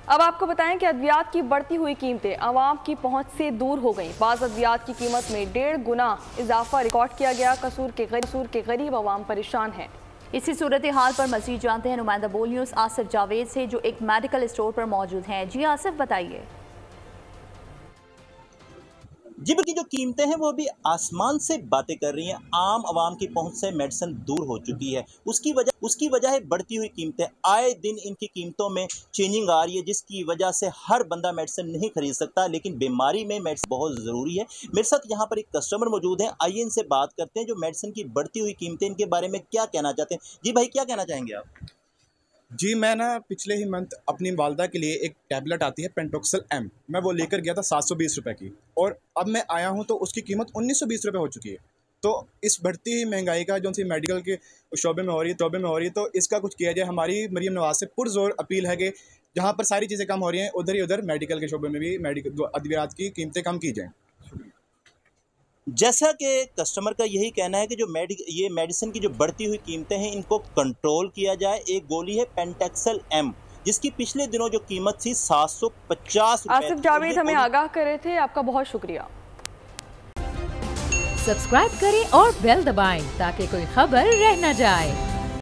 अब आपको बताएं कि अद्वियात की बढ़ती हुई कीमतें आवाम की पहुंच से दूर हो गईं। बाज़ अद्वियात की कीमत में 1.5 गुना इजाफा रिकॉर्ड किया गया। कसूर के गरीब आवाम परेशान हैं। इसी सूरत हाल पर मजीद जानते हैं नुमाइंदा बोल न्यूज़ आसिफ जावेद से, जो एक मेडिकल स्टोर पर मौजूद हैं। जी आसिफ, बताइए। जी बल्कि जो कीमतें हैं वो अभी आसमान से बातें कर रही हैं। आम आवाम की पहुंच से मेडिसिन दूर हो चुकी है। उसकी वजह है बढ़ती हुई कीमतें। आए दिन इनकी कीमतों में चेंजिंग आ रही है, जिसकी वजह से हर बंदा मेडिसिन नहीं खरीद सकता, लेकिन बीमारी में मेडिसिन बहुत ज़रूरी है। मेरे साथ यहाँ पर एक कस्टमर मौजूद है, आइए इनसे बात करते हैं जो मेडिसिन की बढ़ती हुई कीमतें, इनके बारे में क्या कहना चाहते हैं। जी भाई, क्या कहना चाहेंगे आप? जी, मैं ना पिछले ही मंथ अपनी वालदा के लिए एक टैबलेट आती है पेंटोक्सल एम, मैं वो लेकर गया था 720 रुपये की, और अब मैं आया हूँ तो उसकी कीमत 1920 रुपये हो चुकी है। तो इस बढ़ती हुई महंगाई का जो सी मेडिकल के शोबे में हो रही है तो इसका कुछ किया जाए। हमारी मरीम नवाज से पुरजोर अपील है कि जहाँ पर सारी चीज़ें कम हो रही हैं उधर मेडिकल के शोबे में भी अद्वियात की कीमतें कम की जाएँ। जैसा कि कस्टमर का यही कहना है कि जो ये मेडिसिन की जो बढ़ती हुई कीमतें हैं इनको कंट्रोल किया जाए। एक गोली है पेंटेक्सल एम, जिसकी पिछले दिनों जो कीमत थी 750 रुपए। आसिफ जावेद हमें आगाह करे थे, आपका बहुत शुक्रिया। सब्सक्राइब करें और बेल दबाएं ताकि कोई खबर रह न जाए।